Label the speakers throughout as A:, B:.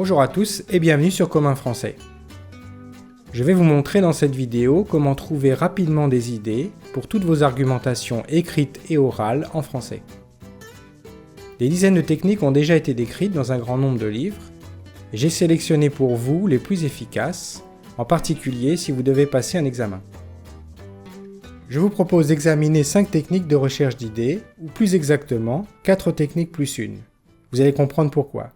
A: Bonjour à tous et bienvenue sur Commun Français. Je vais vous montrer dans cette vidéo comment trouver rapidement des idées pour toutes vos argumentations écrites et orales en français. Des dizaines de techniques ont déjà été décrites dans un grand nombre de livres. J'ai sélectionné pour vous les plus efficaces, en particulier si vous devez passer un examen. Je vous propose d'examiner 5 techniques de recherche d'idées, ou plus exactement, 4 techniques plus une. Vous allez comprendre pourquoi.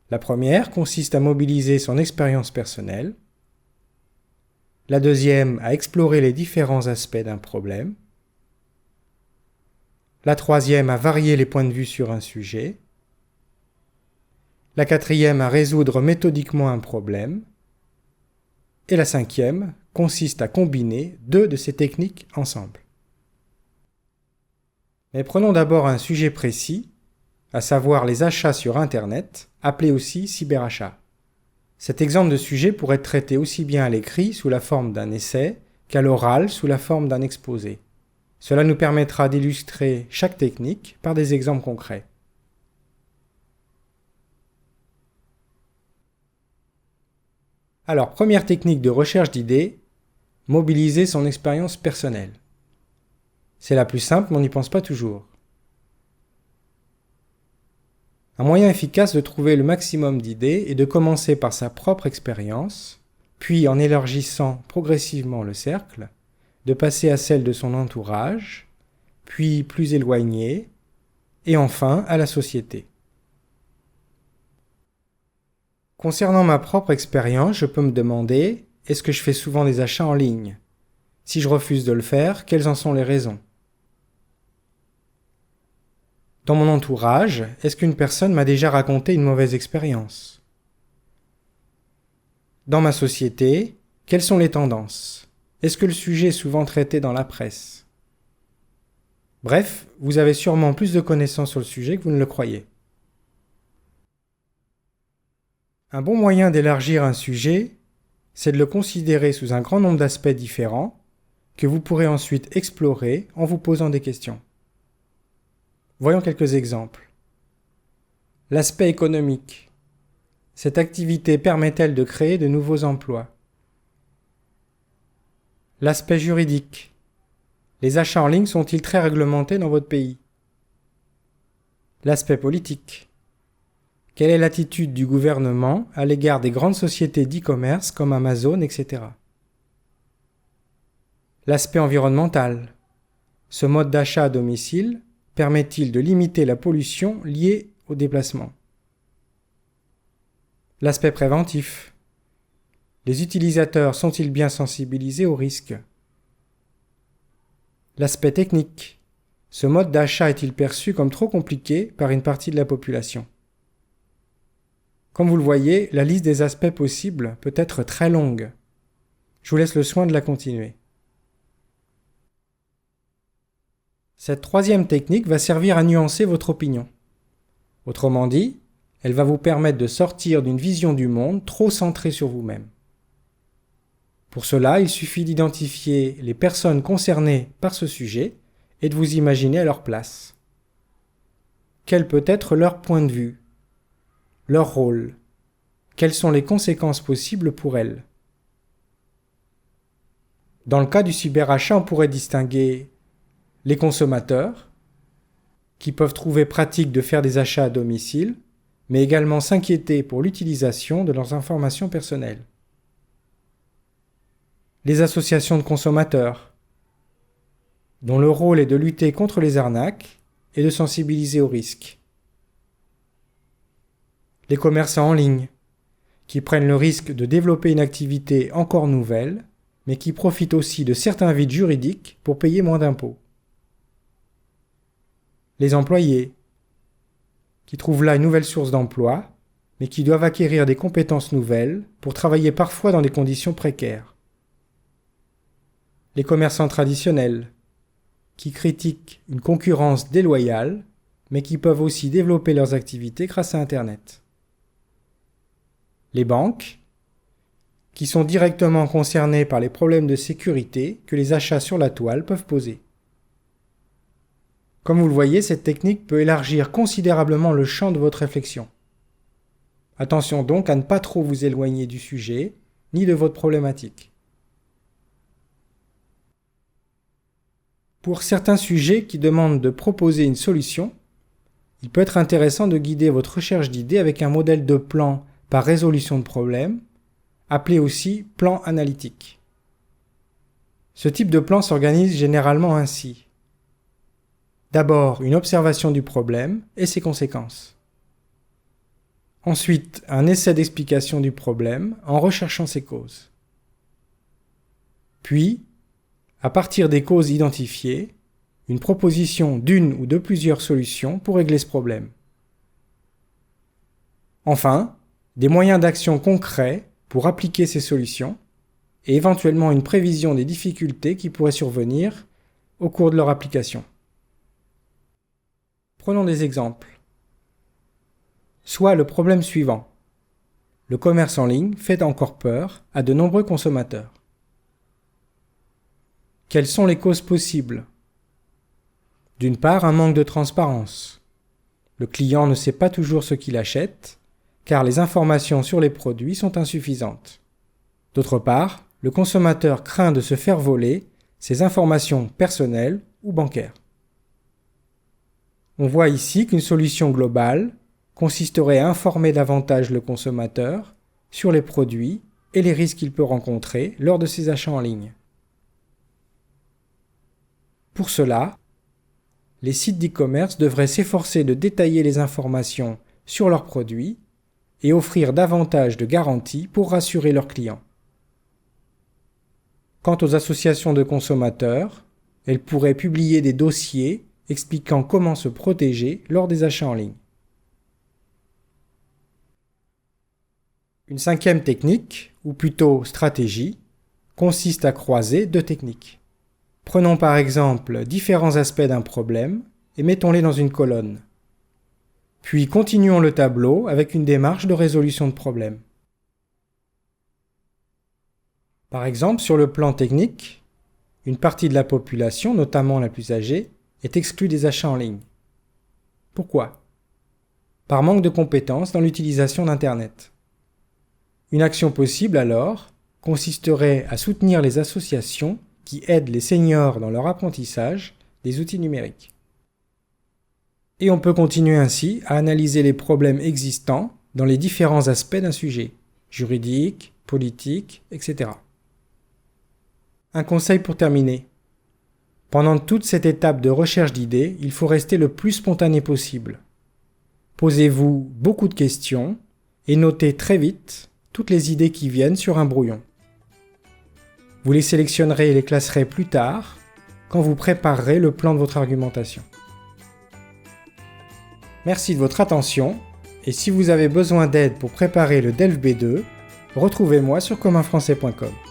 A: La première consiste à mobiliser son expérience personnelle. La deuxième, à explorer les différents aspects d'un problème. La troisième, à varier les points de vue sur un sujet. La quatrième, à résoudre méthodiquement un problème. Et la cinquième consiste à combiner 2 de ces techniques ensemble. Mais prenons d'abord un sujet précis, à savoir les achats sur Internet, appelés aussi cyberachats. Cet exemple de sujet pourrait être traité aussi bien à l'écrit sous la forme d'un essai qu'à l'oral sous la forme d'un exposé. Cela nous permettra d'illustrer chaque technique par des exemples concrets. Alors, première technique de recherche d'idées, mobiliser son expérience personnelle. C'est la plus simple, mais on n'y pense pas toujours. Un moyen efficace de trouver le maximum d'idées est de commencer par sa propre expérience, puis en élargissant progressivement le cercle, de passer à celle de son entourage, puis plus éloigné, et enfin à la société. Concernant ma propre expérience, je peux me demander, est-ce que je fais souvent des achats en ligne? Si je refuse de le faire, quelles en sont les raisons? Dans mon entourage, est-ce qu'une personne m'a déjà raconté une mauvaise expérience? Dans ma société, quelles sont les tendances? Est-ce que le sujet est souvent traité dans la presse? Bref, vous avez sûrement plus de connaissances sur le sujet que vous ne le croyez. Un bon moyen d'élargir un sujet, c'est de le considérer sous un grand nombre d'aspects différents que vous pourrez ensuite explorer en vous posant des questions. Voyons quelques exemples. L'aspect économique. Cette activité permet-elle de créer de nouveaux emplois? L'aspect juridique. Les achats en ligne sont-ils très réglementés dans votre pays? L'aspect politique. Quelle est l'attitude du gouvernement à l'égard des grandes sociétés d'e-commerce comme Amazon, etc. L'aspect environnemental. Ce mode d'achat à domicile permet-il de limiter la pollution liée au déplacement? L'aspect préventif. Les utilisateurs sont-ils bien sensibilisés aux risques? L'aspect technique. Ce mode d'achat est-il perçu comme trop compliqué par une partie de la population? Comme vous le voyez, la liste des aspects possibles peut être très longue. Je vous laisse le soin de la continuer. Cette troisième technique va servir à nuancer votre opinion. Autrement dit, elle va vous permettre de sortir d'une vision du monde trop centrée sur vous-même. Pour cela, il suffit d'identifier les personnes concernées par ce sujet et de vous imaginer à leur place. Quel peut être leur point de vue? Leur rôle? Quelles sont les conséquences possibles pour elles? Dans le cas du cyberachat, on pourrait distinguer les consommateurs, qui peuvent trouver pratique de faire des achats à domicile, mais également s'inquiéter pour l'utilisation de leurs informations personnelles. Les associations de consommateurs, dont le rôle est de lutter contre les arnaques et de sensibiliser aux risques. Les commerçants en ligne, qui prennent le risque de développer une activité encore nouvelle, mais qui profitent aussi de certains vides juridiques pour payer moins d'impôts. Les employés, qui trouvent là une nouvelle source d'emploi, mais qui doivent acquérir des compétences nouvelles pour travailler parfois dans des conditions précaires. Les commerçants traditionnels, qui critiquent une concurrence déloyale, mais qui peuvent aussi développer leurs activités grâce à Internet. Les banques, qui sont directement concernées par les problèmes de sécurité que les achats sur la toile peuvent poser. Comme vous le voyez, cette technique peut élargir considérablement le champ de votre réflexion. Attention donc à ne pas trop vous éloigner du sujet, ni de votre problématique. Pour certains sujets qui demandent de proposer une solution, il peut être intéressant de guider votre recherche d'idées avec un modèle de plan par résolution de problème, appelé aussi plan analytique. Ce type de plan s'organise généralement ainsi. D'abord, une observation du problème et ses conséquences. Ensuite, un essai d'explication du problème en recherchant ses causes. Puis, à partir des causes identifiées, une proposition d'une ou de plusieurs solutions pour régler ce problème. Enfin, des moyens d'action concrets pour appliquer ces solutions et éventuellement une prévision des difficultés qui pourraient survenir au cours de leur application. Prenons des exemples. Soit le problème suivant. Le commerce en ligne fait encore peur à de nombreux consommateurs. Quelles sont les causes possibles ? D'une part, un manque de transparence. Le client ne sait pas toujours ce qu'il achète, car les informations sur les produits sont insuffisantes. D'autre part, le consommateur craint de se faire voler ses informations personnelles ou bancaires. On voit ici qu'une solution globale consisterait à informer davantage le consommateur sur les produits et les risques qu'il peut rencontrer lors de ses achats en ligne. Pour cela, les sites d'e-commerce devraient s'efforcer de détailler les informations sur leurs produits et offrir davantage de garanties pour rassurer leurs clients. Quant aux associations de consommateurs, elles pourraient publier des dossiers expliquant comment se protéger lors des achats en ligne. Une cinquième technique, ou plutôt stratégie, consiste à croiser deux techniques. Prenons par exemple différents aspects d'un problème et mettons-les dans une colonne. Puis continuons le tableau avec une démarche de résolution de problème. Par exemple, sur le plan technique, une partie de la population, notamment la plus âgée, est exclue des achats en ligne. Pourquoi ? Par manque de compétences dans l'utilisation d'Internet. Une action possible alors consisterait à soutenir les associations qui aident les seniors dans leur apprentissage des outils numériques. Et on peut continuer ainsi à analyser les problèmes existants dans les différents aspects d'un sujet, juridique, politique, etc. Un conseil pour terminer. Pendant toute cette étape de recherche d'idées, il faut rester le plus spontané possible. Posez-vous beaucoup de questions et notez très vite toutes les idées qui viennent sur un brouillon. Vous les sélectionnerez et les classerez plus tard quand vous préparerez le plan de votre argumentation. Merci de votre attention et si vous avez besoin d'aide pour préparer le DELF B2, retrouvez-moi sur communfrançais.com.